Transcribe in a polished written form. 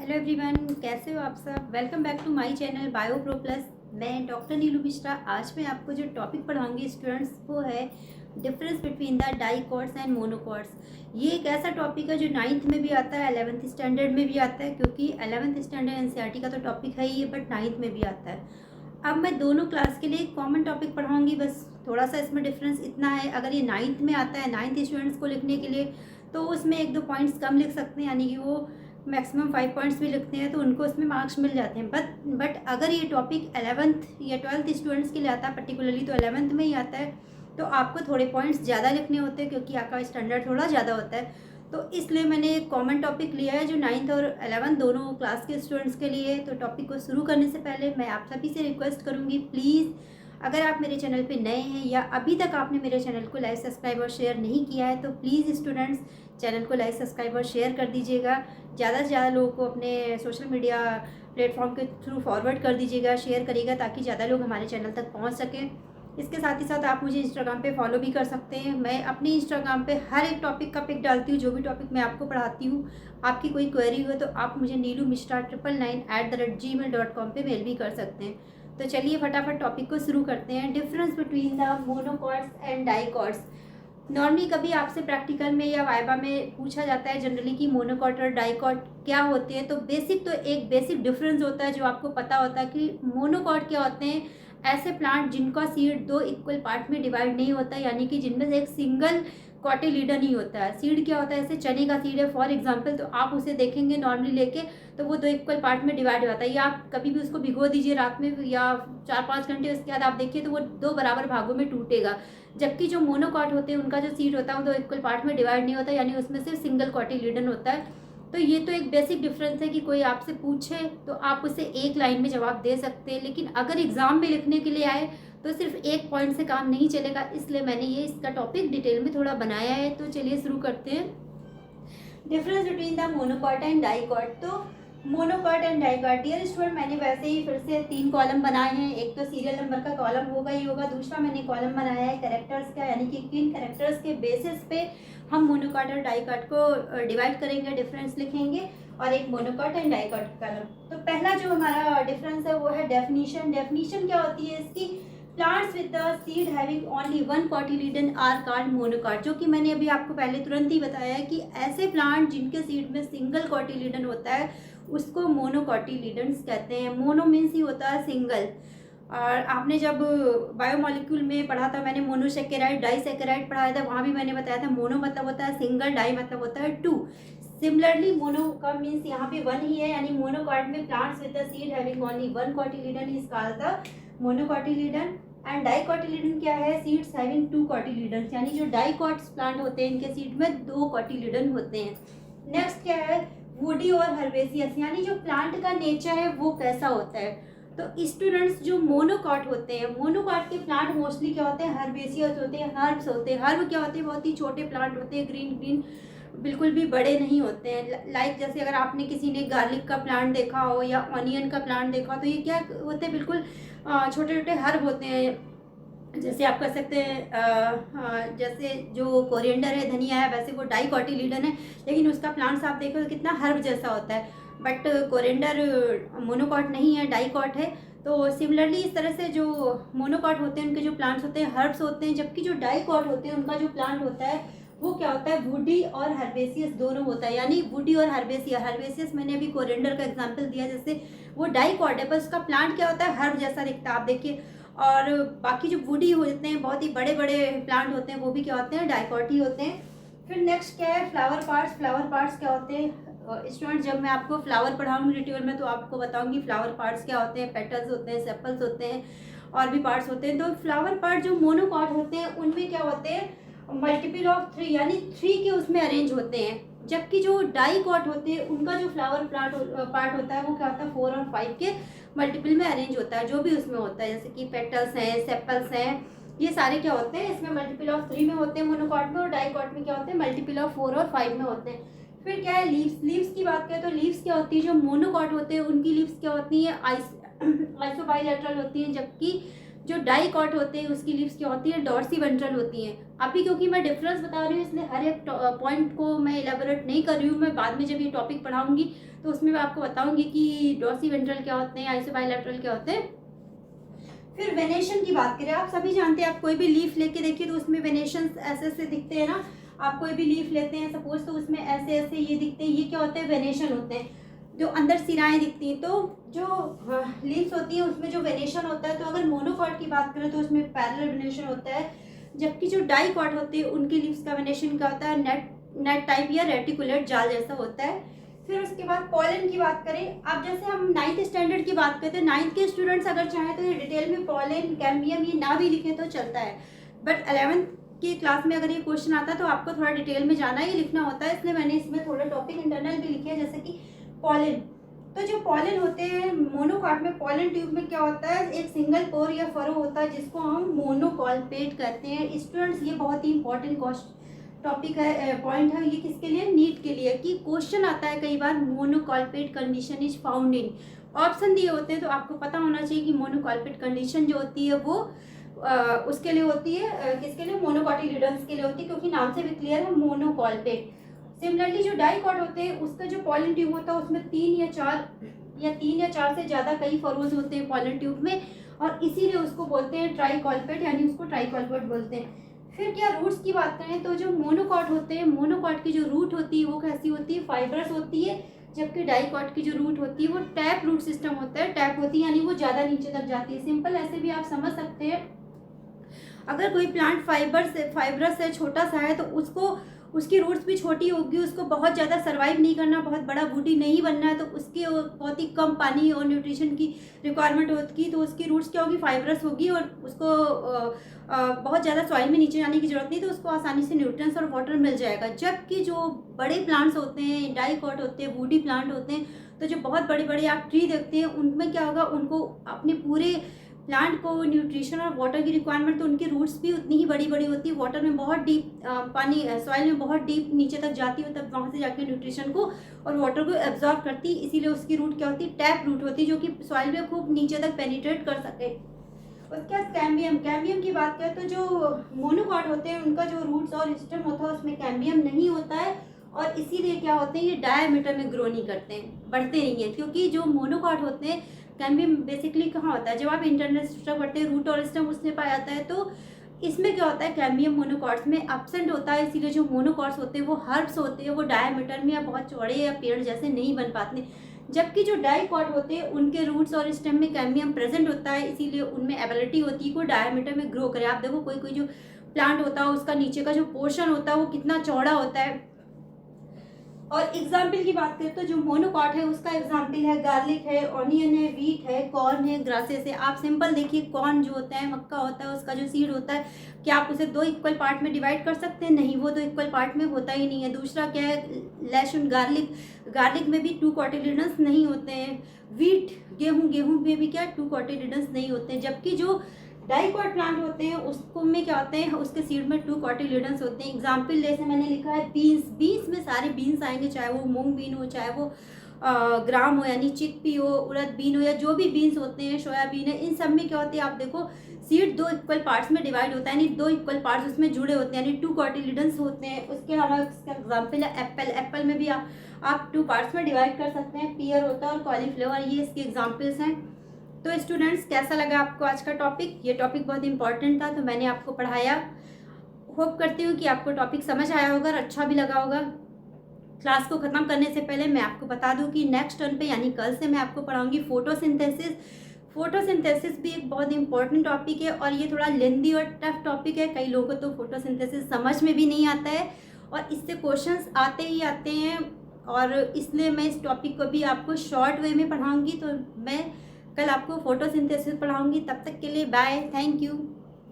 Hello everyone, कैसे हो आप सब। Welcome back to my channel bio pro plus. मैं डॉक्टर नीलू मिश्रा। आज मैं आपको जो टॉपिक पढ़ाऊंगी स्टूडेंट्स, वो है difference between the dicots and monocots. ये एक ऐसा टॉपिक है जो 9th में भी आता है, 11th स्टैंडर्ड में भी आता है, क्योंकि 11th स्टैंडर्ड एनसीईआरटी का तो टॉपिक है ही, बट 9th में भी आता है। अब मैं दोनों क्लास के लिए एक कॉमन टॉपिक पढ़ाऊंगी, बस थोड़ा सा इसमें डिफरेंस इतना है। अगर ये 9th में आता है, 9th स्टूडेंट्स को लिखने के लिए, तो उसमें 1-2 पॉइंट्स कम लिख सकते हैं, यानी कि वो मैक्सिमम 5 पॉइंट्स भी लिखते हैं तो उनको उसमें मार्क्स मिल जाते हैं। बट अगर ये टॉपिक 11th या 12th स्टूडेंट्स के लिए आता है, पर्टिकुलरली तो 11th में ही आता है, तो आपको थोड़े पॉइंट्स ज़्यादा लिखने होते हैं, क्योंकि आपका स्टैंडर्ड थोड़ा ज़्यादा होता है। तो इसलिए मैंने एक कॉमन टॉपिक लिया है जो 9th और 11th दोनों क्लास के स्टूडेंट्स के लिए। तो टॉपिक को शुरू करने से पहले मैं आप सभी से रिक्वेस्ट करूँगी, प्लीज़ अगर आप मेरे चैनल पे नए हैं या अभी तक आपने मेरे चैनल को लाइक, सब्सक्राइब और शेयर नहीं किया है, तो प्लीज़ स्टूडेंट्स चैनल को लाइक, सब्सक्राइब और शेयर कर दीजिएगा। ज़्यादा से ज़्यादा लोगों को अपने सोशल मीडिया प्लेटफॉर्म के थ्रू फॉरवर्ड कर दीजिएगा, शेयर करिएगा, ताकि ज़्यादा लोग हमारे चैनल तक पहुँच सकें। इसके साथ ही साथ आप मुझे इंस्टाग्राम पे फॉलो भी कर सकते हैं। मैं अपनी इंस्टाग्राम पे हर एक टॉपिक का पिक डालती हूँ, जो भी टॉपिक मैं आपको पढ़ाती हूँ। आपकी कोई क्वेरी हो तो आप मुझे neelumisra999@gmail.com पे मेल भी कर सकते हैं। तो चलिए फटाफट टॉपिक को शुरू करते हैं। Difference between the monocots and dicots. Normally कभी आपसे प्रैक्टिकल में या वाइवा में पूछा जाता है जनरली कि मोनोकॉट और डाइकॉट क्या होते हैं। तो एक बेसिक डिफरेंस होता है जो आपको पता होता है कि मोनोकॉट क्या होते हैं। ऐसे प्लांट जिनका सीड 2 इक्वल पार्ट में डिवाइड नहीं होता, यानी कि जिनमें से एक सिंगल कॉटिलीडन ही होता है। सीड क्या होता है, जैसे चने का सीड है फॉर एग्जांपल, तो आप उसे देखेंगे नॉर्मली लेके, तो वो 2 इक्वल पार्ट में डिवाइड होता है। या आप कभी भी उसको भिगो दीजिए रात में या 4-5 घंटे, उसके बाद आप देखिए तो वो 2 बराबर भागों में टूटेगा। जबकि जो मोनोकॉट होते हैं उनका जो सीड होता है वो 2 इक्वल पार्ट में डिवाइड नहीं होता, यानी उसमें सिर्फ सिंगल कॉटिलीडन होता है। तो ये तो एक बेसिक डिफरेंस है कि कोई आपसे पूछे तो आप उसे एक लाइन में जवाब दे सकते हैं, लेकिन अगर एग्जाम में लिखने के लिए आए तो सिर्फ एक पॉइंट से काम नहीं चलेगा। इसलिए मैंने ये इसका टॉपिक डिटेल में थोड़ा बनाया है। तो चलिए शुरू करते हैं। Difference between the monocot and dicot. तो monocot and dicot, dear student, मैंने वैसे ही फिर से 3 कॉलम बनाए हैं। एक तो सीरियल नंबर का कॉलम होगा ही होगा, दूसरा मैंने कॉलम बनाया है कैरेक्टर्स का, यानी कि किन कैरेक्टर्स के बेसिस पे हम मोनोकॉट और डाइकॉट को डिवाइड करेंगे, डिफरेंस लिखेंगे, और एक मोनोकॉट एंड डाइकॉट कॉलम। तो पहला जो हमारा डिफरेंस है वो है डेफिनीशन। डेफिनीशन क्या होती है इसकी? Plants with the seed having only 1 cotyledon are called monocot. जो कि मैंने अभी आपको पहले तुरंत ही बताया है कि ऐसे प्लांट जिनके सीड में सिंगल कॉटिलीडन होता है उसको मोनोकॉटिलीडन्स कहते हैं। मोनो मीन्स ही होता है सिंगल। और आपने जब बायोमोलिक्यूल में पढ़ा था, मैंने मोनोसेकेराइड, डाइसेकेराइड पढ़ाया था, वहाँ भी मैंने बताया था मोनो मतलब होता है सिंगल, डाई मतलब होता है 2। सिमिलरली मोनो का मीन्स यहाँ पे 1 ही है, यानी मोनोकॉट में plants with the seed having only 1 cotyledon is called the monocotyledon. And dicotyledon क्या है? सीड्स हैविंग 2 कॉटिलीडन, यानी जो डाइकॉट्स प्लांट होते हैं इनके सीड में 2 कॉटिलीडन होते हैं। नेक्स्ट क्या है? वुडी और हर्बेसियस, यानी जो प्लांट का नेचर है वो कैसा होता है। तो स्टूडेंट्स, जो मोनोकॉट होते हैं, मोनोकॉट के प्लांट मोस्टली क्या होते हैं? हर्बेसियस होते हैं, हर्ब्स होते हैं। हर्ब क्या होते हैं? बहुत ही छोटे प्लांट होते हैं, ग्रीन ग्रीन, बिल्कुल भी बड़े नहीं होते हैं। लाइक जैसे अगर आपने किसी ने गार्लिक का प्लांट देखा हो या ऑनियन का प्लांट देखा हो, तो ये क्या होते हैं? बिल्कुल छोटे छोटे हर्ब होते हैं। जैसे आप कह सकते हैं जैसे जो कोरिएंडर है, धनिया है, वैसे वो डाइकॉटिलीडन है, लेकिन उसका प्लांट्स आप देखो तो कितना हर्ब जैसा होता है। बट कोरिएंडर मोनोकॉट नहीं है, डाइकॉट है। तो सिमिलरली इस तरह से जो मोनोकॉट होते हैं उनके जो प्लांट्स होते हैं हर्ब्स होते हैं, जबकि जो डाइकॉट होते हैं उनका जो प्लांट होता है वो क्या होता है? वुडी और हर्बेसियस दोनों होता है, यानी वुडी और हर्बेसियस। हर्बेसियस मैंने अभी कोरिएंडर का एग्जांपल दिया, जैसे वो डाइकॉट है, बस उसका प्लांट क्या होता है? हर्ब जैसा दिखता है, आप देखिए। और बाकी जो वुडी होते हैं, बहुत ही बड़े बड़े प्लांट होते हैं, वो भी क्या होते हैं? डाइकॉट ही होते हैं। फिर नेक्स्ट क्या है? Flower parts. फ्लावर पार्ट्स क्या होते हैं? स्टूडेंट, जब मैं आपको फ्लावर पढ़ाऊंगी डिटेल में तो आपको बताऊंगी फ्लावर पार्ट्स क्या होते हैं। पेटल्स होते हैं, सेपल्स होते हैं, और भी पार्ट्स होते हैं। तो फ्लावर पार्ट जो मोनोकॉट होते हैं उनमें क्या होते हैं? मल्टीपल ऑफ 3, यानी 3 के उसमें अरेंज होते हैं। जबकि जो डाइकॉट होते हैं उनका जो फ्लावर पार्ट होता है वो क्या होता है? 4 और 5 के मल्टीपल में अरेंज होता है, जो भी उसमें होता है, जैसे कि पेटल्स हैं, सेपल्स हैं, ये सारे क्या होते हैं? इसमें मल्टीपल ऑफ 3 में होते हैं मोनोकॉट में, और डाइकॉट में क्या होते हैं? मल्टीपल ऑफ 4 और 5 में होते हैं। फिर क्या है? लीव्स। लीव्स की बात करें तो लीव्स क्या होती है? जो मोनोकॉट होते हैं उनकी लीव्स क्या होती है? आइसोबाइलेटरल होती हैं, जबकि जो डाइकॉट होते हैं उसकी लीव्स क्या होती है, डॉर्सी-वेंट्रल होती हैं। अभी क्योंकि मैं डिफरेंस बता रही हूँ इसलिए हर एक पॉइंट को मैं एलेबोरेट नहीं कर रही हूँ। मैं बाद में जब ये टॉपिक पढ़ाऊंगी तो उसमें मैं आपको बताऊंगी कि डॉर्सी-वेंट्रल क्या होते हैं, आइसोबाइलैटरल क्या होते हैं। फिर वेनेशन की बात करें, आप सभी जानते हैं, आप कोई भी लीफ लेके देखिए तो उसमें वेनेशन ऐसे ऐसे दिखते हैं ना। आप कोई भी लीफ लेते हैं सपोज तो उसमें ऐसे ऐसे ये दिखते हैं, ये क्या होते हैं, वेनेशन होते हैं, जो अंदर सिराएं दिखती हैं। तो जो लीव्स होती हैं उसमें जो वेनेशन होता है, तो अगर मोनोकॉट की बात करें तो उसमें पैरेलल वेनेशन होता है, जबकि जो डाइकॉट होते हैं उनकी लीव्स का वेनेशन क्या होता है, नेट टाइप या रेटिकुलेट जाल जैसा होता है। फिर उसके बाद पॉलन की बात करें, अब जैसे हम 9th स्टैंडर्ड की बात करते हैं, 9th के स्टूडेंट्स अगर चाहें तो ये डिटेल में पॉलन, कैम्बियम ये ना भी लिखे तो चलता है, बट 11th की क्लास में अगर ये क्वेश्चन आता है तो आपको थोड़ा डिटेल में जाना ही लिखना होता है, इसलिए मैंने इसमें थोड़ा टॉपिक इंटरनल भी लिखे हैं, जैसे कि पॉलन। तो जो पॉलन होते हैं मोनोकॉट में, पॉलन ट्यूब में क्या होता है, एक सिंगल पोर या फरो होता है जिसको हम मोनोकॉल्पेट कहते हैं। स्टूडेंट्स ये बहुत ही इंपॉर्टेंट टॉपिक है, पॉइंट है ये, किसके लिए, नीट के लिए, कि क्वेश्चन आता है कई बार, monocolpate condition is found in, option दिए होते हैं तो आपको पता होना चाहिए कि मोनोकॉल्पेट कंडीशन जो होती है वो उसके लिए होती है, किसके लिए, मोनोकॉटिलिडन्स के लिए होती है, क्योंकि नाम से भी क्लियर है, मोनोकॉल्पेट। सिमिलरली जो डाइकॉट होते हैं उसका जो पॉलन ट्यूब होता है उसमें 3 या 4 से ज़्यादा कई फरोज होते हैं पॉलन ट्यूब में, और इसीलिए उसको बोलते हैं ट्राइकॉल्पेट, यानी उसको ट्राइकॉल्पेट बोलते हैं। फिर क्या रूट्स की बात करें तो जो मोनोकॉट होते हैं, मोनोकॉट की जो रूट होती है वो कैसी होती है, फाइब्रस होती है, जबकि डाइकॉट की जो रूट होती है वो टैप रूट सिस्टम होता है, टैप होती है यानी वो ज़्यादा नीचे तक जाती है। सिंपल ऐसे भी आप समझ सकते हैं, अगर कोई प्लांट फाइब्रस है, छोटा सा है, तो उसको उसकी रूट्स भी छोटी होगी, उसको बहुत ज़्यादा सर्वाइव नहीं करना, बहुत बड़ा बूटी नहीं बनना है, तो उसके बहुत ही कम पानी और न्यूट्रिशन की रिक्वायरमेंट होगी, तो उसकी रूट्स क्या होगी, फाइब्रस होगी, और उसको बहुत ज़्यादा सॉइल में नीचे जाने की जरूरत नहीं, तो उसको आसानी से न्यूट्रिएंट्स और वाटर मिल जाएगा। जबकि जो बड़े प्लांट्स होते हैं, डाइकॉट होते हैं, वुडी प्लांट होते हैं, तो जो बहुत बड़े बड़े आप ट्री देखते हैं उनमें क्या होगा, उनको अपने पूरे प्लांट को न्यूट्रिशन और वाटर की रिक्वायरमेंट, तो उनकी रूट्स भी उतनी ही बड़ी बड़ी होती है, वाटर में बहुत डीप, पानी सॉइल में बहुत डीप नीचे तक जाती है, तब वहाँ से जाके न्यूट्रिशन को और वाटर को एब्जॉर्ब करती है, इसीलिए उसकी रूट क्या होती है, टैप रूट होती है, जो कि सॉइल में खूब नीचे तक पेनिट्रेट कर सके। उसके बाद कैम्बियम की बात करें तो जो मोनोकॉट होते हैं उनका जो रूट्स और स्टेम होता है उसमें कैम्बियम नहीं होता है, और इसीलिए क्या होते हैं, ये डायमीटर में ग्रो नहीं करते हैं, बढ़ते नहीं हैं, क्योंकि जो मोनोकॉट होते हैं, कैम्बियम बेसिकली कहाँ होता है, जब आप इंटरनल स्ट्रक्चर पढ़ते हैं, रूट और स्टेम उसमें पाया जाता है, तो इसमें क्या होता है, कैम्बियम मोनोकॉट्स में एब्सेंट होता है, इसीलिए जो मोनोकॉट्स होते हैं वो हर्ब्स होते हैं, वो डायमीटर में या बहुत चौड़े या पेड़ जैसे नहीं बन पाते, जबकि जो डाइकॉट होते हैं उनके रूट्स और स्टेम में कैम्बियम प्रेजेंट होता है, इसीलिए उनमें एबिलिटी होती है कि वो डायमीटर में ग्रो करे। आप देखो कोई जो प्लांट होता है उसका नीचे का जो पोर्शन होता है वो कितना चौड़ा होता है। और एग्जाम्पल की बात करें तो जो मोनोकॉट है उसका एग्जाम्पल है गार्लिक है, ऑनियन है, व्हीट है, कॉर्न है, ग्रासेस है। आप सिंपल देखिए, कॉर्न जो होता है, मक्का होता है, उसका जो सीड होता है, क्या आप उसे 2 इक्वल पार्ट में डिवाइड कर सकते हैं? नहीं, वो 2 इक्वल पार्ट में होता ही नहीं है। दूसरा क्या है, लहसुन, गार्लिक में भी 2 कॉटिलिडन्स नहीं होते हैं। व्हीट, गेहूं में भी क्या 2 कॉटिलिडन्स नहीं होते हैं, जबकि जो डाइकॉट प्लांट होते हैं उसको में क्या होते हैं, उसके सीड में 2 कॉटिलिडन्स होते हैं। एग्जाम्पल जैसे मैंने लिखा है बीन्स में सारे बीन्स आएंगे, चाहे वो मूंग बीन हो, चाहे वो ग्राम हो यानी चिकपी हो, उड़द बीन हो, या जो भी बीन्स होते हैं, सोयाबीन है, इन सब में क्या होती है, आप देखो सीड 2 इक्वल पार्ट्स में डिवाइड होता है, यानी 2 इक्वल पार्ट्स उसमें जुड़े होते हैं, यानी 2 कॉटिलिडन्स होते हैं। उसके अलावा इसका एग्जाम्पल है एप्पल में भी आप 2 पार्ट्स में डिवाइड कर सकते हैं, पियर होता है और कॉलीफ्लावर, ये इसके एग्जाम्पल्स हैं। तो स्टूडेंट्स, कैसा लगा आपको आज का टॉपिक? ये टॉपिक बहुत इंपॉर्टेंट था तो मैंने आपको पढ़ाया। होप करती हूँ कि आपको टॉपिक समझ आया होगा और अच्छा भी लगा होगा। क्लास को ख़त्म करने से पहले मैं आपको बता दूं कि नेक्स्ट टर्न पे यानी कल से मैं आपको पढ़ाऊंगी फोटोसिंथेसिस भी एक बहुत इंपॉर्टेंट टॉपिक है, और ये थोड़ा लेंदी और टफ टॉपिक है। कई लोगों को तो फोटोसिंथेसिस समझ में भी नहीं आता है, और इससे क्वेश्चंस आते ही आते हैं, और इसलिए मैं इस टॉपिक को भी आपको शॉर्ट वे में पढ़ाऊँगी। तो मैं कल आपको फोटोसिंथेसिस पढ़ाऊँगी। तब तक के लिए बाय, थैंक यू।